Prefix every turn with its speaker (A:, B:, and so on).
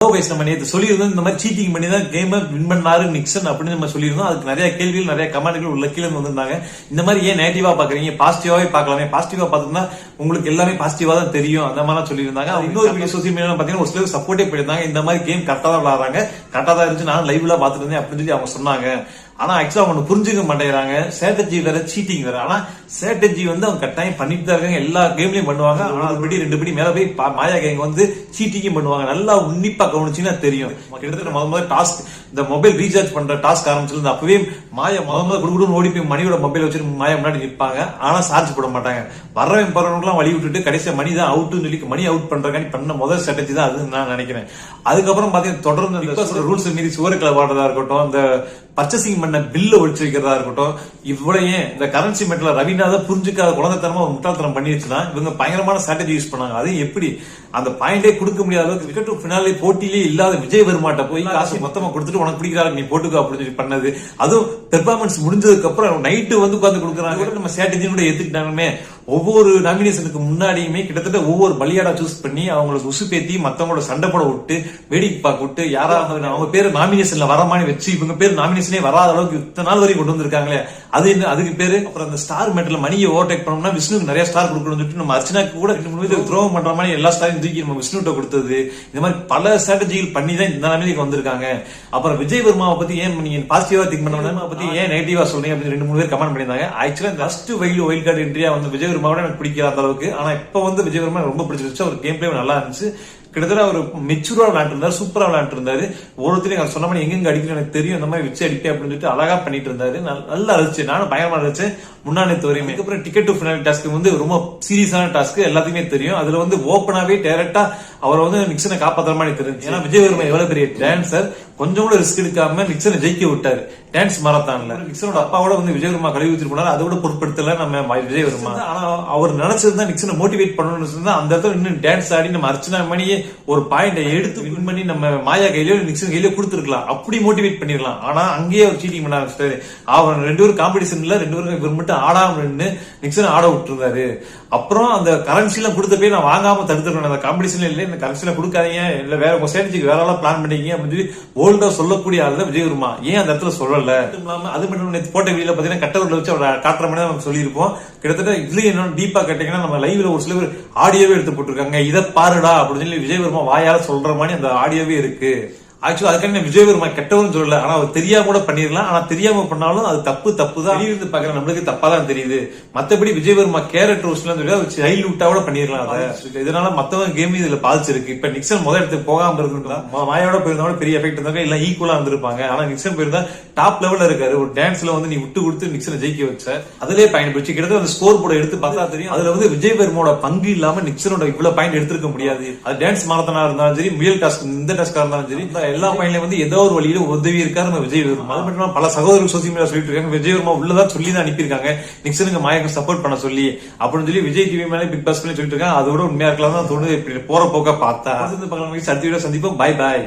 A: நம்ம நேற்று சொல்லியிருந்தோம் இந்த மாதிரி சீட்டிங் பண்ணி தான் கேம் வின் பண்ணாரு நிக்சன் அப்படின்னு நம்ம சொல்லியிருந்தோம். அதுக்கு நிறைய கேள்விகள் நிறைய கமெண்ட்கள் உள்ள கீழே வந்திருந்தாங்க. இந்த மாதிரி ஏன் நெகட்டிவா பாக்குறீங்க, பாசிட்டிவாவே பாக்கலாமே, பாசிட்டிவா பாத்தீங்கன்னா உங்களுக்கு எல்லாமே பாசிட்டிவா தான் தெரியும் அந்த மாதிரி சொல்லியிருந்தாங்க. இன்னொரு வீடியோ சோசியல் மீடியா பாத்தீங்கன்னா ஒரு சிலர் சப்போர்ட்டே பண்ணியிருந்தாங்க. இந்த மாதிரி கேம் கரெக்டா தான் விளையாடுறாங்க, கரெக்டா தான் இருந்துச்சு, நான் லைவ்ல பாத்துட்டு இருந்தேன் அப்படின்னு சொல்லி அவங்க சொன்னாங்க. ஆனா ஆக்சுவலா அவங்க புரிஞ்சுக்க மாட்டேங்கிறாங்க. ஸ்ட்ராட்டஜி வேற சீட்டிங் வேற. ஆனா ஸ்ட்ராட்டஜி வந்து அவங்க கட்டாயம் பண்ணிட்டு தான் இருக்காங்க, எல்லா கேம்லயும் பண்ணுவாங்க. ஆனா ஒரு படி 2 படி மேல போய் மாயா கேங் வந்து சீட்டிங்கும் பண்ணுவாங்க. நல்லா உன்னிப்பா கவனிச்சுன்னா தெரியும். கிட்டத்தட்ட முதல்ல டாஸ்க் இந்த மொபைல் ரீசார்ஜ் பண்ற டாஸ்க் ஆரம்பிச்சிருந்து அப்பவே மாயா முதல்ல குடுகுடுன்னு ஓடி போய் மணியோட மொபைல் வச்சுட்டு மாயா முன்னாடி நிற்பாங்க. ஆனா சார்ஜ் போட மாட்டாங்க. வரவன் போறவங்களும் வழி விட்டுட்டு கடைசியா மணி தான் அவுட்னு சொல்லி மணி அவுட் பண்றதுக்காண்டி பண்ண முதல் ஸ்ட்ராட்டஜி தான் அது நான் நினைக்கிறேன். அதுக்கப்புறம் பாத்தீங்கன்னா தொடர்ந்து ரூல்ஸ் மீறி சுவர் கிளப்பாடுறதா இருக்கட்டும், அந்த பர்ச்சேசிங் பண்ண பில்ல ஒழிச்சு வைக்கிறதா இருக்கட்டும், இவ்வளவு ஏன் இந்த கரன்சி மெட்ல ரவீனாத புரிஞ்சுக்காத குழந்தைத்தனமா ஒரு முட்டாள்தனம் பண்ணிருச்சுன்னா இவங்க பயங்கரமான ஸ்ட்ராட்டஜி யூஸ் பண்ணாங்க. அது எப்படி அந்த பாயிண்டே கொடுக்க முடியாத அளவுக்கு விக்கெட் பினாலே போட்டியிலே இல்லாத விஜய் வருமாட்ட போய் காசு மொத்தமா கொடுத்துட்டு உனக்கு பிடிக்கிறாரு நீ போட்டுக்கோ அப்படின்னு சொல்லி பண்ணது. அதுவும் பெர்ஃபார்மன்ஸ் முடிஞ்சதுக்கு அப்புறம் நைட்டு வந்து உட்காந்து கொடுக்குறாங்க. நம்ம ஸ்ட்ராட்டஜி கூட ஏத்துக்கிட்டாலுமே ஒவ்வொரு நாமினேஷனுக்கு முன்னாடியுமே கிட்டத்தட்ட ஒவ்வொரு பலியாடா சூஸ் பண்ணி அவங்களுக்கு உசுப்பேத்தி மத்தவங்களோட சண்டை போட விட்டு வேடிக்கை பார்க்க விட்டு யாராவது அவங்க பேரு நாமினேஷன்ல வரமானி வச்சு இவங்க பேர் நாமினேஷனே வராத அளவுக்கு இத்தனை நாள் வரைக்கும் கொண்டு வந்திருக்காங்களே. அது என்ன அதுக்கு பேரு. அப்புறம் அந்த ஸ்டார் மெட்ல மணியை ஓவர்டேக் பண்ணோம்னா விஷ்ணுக்கு நிறைய ஸ்டார் கொடுக்கணும், நம்ம அர்ச்சனாக்கு கூட 2-3 துரோகம் பண்ற மாதிரி எல்லா ஸ்டாரையும் தூக்கி நம்ம விஷ்ணுட்ட கொடுத்தது. இந்த மாதிரி பல ஸ்ட்ராட்டஜிகள் பண்ணி தான் இந்த நிலைமைக்கு வந்திருக்காங்க. அப்புறம் விஜய் வர்மாவை பத்தி ஏன் நீங்க பாசிட்டிவா திங்க் பண்ண பத்தி ஏன் நெகட்டிவா சொல்றீங்க அப்படின்னு 2-3 பேர் கமெண்ட் பண்ணியிருந்தாங்க. ஆக்சுவலா ஃபர்ஸ்ட் வைல்ட் கார்டு என்ட்ரியா வந்து விஜய் வர்மாவோட எனக்கு பிடிக்காத அளவுக்கு. ஆனா இப்ப வந்து விஜய் வர்மா ரொம்ப பிடிச்சிருச்சு. அவர் கேம் பிளே நல்லா இருந்துச்சு. கிட்டத்தட்ட ஒரு மெச்சூரா விளையாண்டு இருந்தாரு, சூப்பரா விளையாண்டு இருந்தாரு. ஒருத்தரையும் சொன்ன மாதிரி எங்க அடிக்கணும் எனக்கு தெரியும், இந்த மாதிரி வச்சு அடிப்பேன் அப்படின்னு சொல்லிட்டு அழகா பண்ணிட்டு இருந்தாரு. நல்லா இருந்துச்சு. நானும் பயங்கரமா இருந்துச்சு முன்னாடி வரையும். அதுக்கப்புறம் டிக்கெட் டு ஃபைனல் டாஸ்க் வந்து ரொம்ப சீரியஸான டாஸ்க், எல்லாத்துக்குமே தெரியும். அதுல வந்து ஓப்பனாவே டைரக்டா அவரை வந்து நிக்சனை காப்பாத்துற மாதிரி தெரிஞ்சு. ஏன்னா விஜய் வர்மா எவ்வளவு பெரிய டான்சர், கொஞ்சம் கூட ரிஸ்க் எடுக்காம நிக்சனை ஜெயிக்க விட்டாரு டான்ஸ் மாரத்தான்ல. நிக்சனோட அப்பாவோட வந்து விஜய் வர்மா கழுவி ஊத்திட்டு போனாரு, அதோட பொருட்படுத்தல நம்ம விஜய் வர்மா. ஆனா அவர் நினைச்சதுதான் நிக்சனை மோட்டிவேட் பண்ணணும்னு அந்த இடத்துல இன்னும் டான்ஸ் ஆடி நம்ம அர்ச்சனா மணியே ஒரு பாயிண்ட் எடுத்து வின் பண்ணி நம்ம மாயா கையிலயோ நிக்சன் கையிலயோ கொடுத்துருக்கலாம், அப்படி மோட்டிவேட் பண்ணிருக்கலாம். ஆனா அங்கேயே அவர் சீட்டிங் பண்ண ஆரம்பிச்சிட்டாரு. அவர் 2 பேரும் காம்படிஷன்ல 2 பேரும் இவர் மட்டும் ஆடாம நின்று நிக்சன் ஆட விட்டுருந்தாரு. அப்புறம் அந்த கரன்சி எல்லாம் கொடுத்த போய் நான் வாங்காம தடுத்துருக்கேன். அந்த காம்படிஷன்ல இல்ல இந்த கரன்சி எல்லாம் கொடுக்காதீங்க, இல்ல வேற உங்க ஸ்ட்ராட்டஜிக்கு வேற எல்லாம் பிளான் பண்ணிக்கீங்க அப்படின்னு சொல்லி போல்டா சொல்லக்கூடிய ஆள் தான் விஜய் வர்மா. ஏன் அந்த இடத்துல சொல்லல? அது மட்டும் நேற்று போட்ட வீடியோல பாத்தீங்கன்னா கட்டவரில் வச்சு அவரை காட்டுற மாதிரி நம்ம சொல்லியிருப்போம். கிட்டத்தட்ட இதுல என்ன டீப்பா கேட்டீங்கன்னா நம்ம லைவ்ல ஒரு சில பேர் ஆடியோவே எடுத்து போட்டிருக்காங்க. இதை பாருடா அப்படின்னு சொல்லி விஜய் வர்மா வாயால சொல்ற மாதிரி அந்த ஆடியோவே இருக்கு. ஆக்சுவலா அதுக்கான விஜய் வர்மா கெட்டவன்னு சொல்லல, ஆனா அவர் தெரியாம கூட பண்ணிடலாம். ஆனா தெரியாம பண்ணாலும் அது தப்பு தான். இருந்து பாக்குற நம்மளுக்கு தப்பா தான் தெரியுது. மத்தபடி விஜய் வர்மா கேரட் ரோஸ்ட்லாம் சொல்லி சைல்ட்ஹுட்டா கூட பண்ணிடலாம். இதனால மத்தவங்க கேம் இதுல பாதிச்சிருக்கு. இப்ப நிக்சன் முதல் இடத்துக்கு போகாம இருக்குன்னா மாயோட போயிருந்தா பெரிய எஃபெக்ட் இருந்தாங்க, இல்ல ஈக்குவலா இருந்திருப்பாங்க. ஆனா நிக்சன் போயிருந்தா டாப் லெவல்ல இருக்காரு. ஒரு டான்ஸ்ல வந்து நீ விட்டு கொடுத்து நிக்சனை ஜெயிக்க வச்ச, அதுலயே பாயிண்ட் போச்சு. கிட்டத்தட்ட அந்த ஸ்கோர் போர்டை எடுத்து பார்த்தா தெரியும், அதுல வந்து விஜய் வர்மாவோட பங்கு இல்லாம நிக்சனோட இவ்வளவு பாயிண்ட் எடுத்திருக்க முடியாது. அது டான்ஸ் மாரத்தனா இருந்தாலும் சரி, முயல் டாஸ்க் இந்த டாஸ்கா இருந்தாலும் சரி, எல்லா பாயிண்ட்ல வந்து ஏதோ ஒரு வழியில உதவி இருக்காரு நம்ம விஜய் வர்மா. அது மட்டும் பல சகோதரர்கள் சோசியல் மீடியா சொல்லிட்டு இருக்காங்க விஜய் வர்மா உள்ளதான் சொல்லி தான் அனுப்பியிருக்காங்க நிக்சனுக்கு மாயாக்கு சப்போர்ட் பண்ண சொல்லி அப்படின்னு சொல்லி விஜய் டிவி மேலே பிக் பாஸ் பண்ணி சொல்லிட்டு இருக்காங்க. அதோட உண்மையா இருக்கலாம் தான் தோணுது. போற போக்க பார்த்தா சந்திப்போம். பாய் பாய்.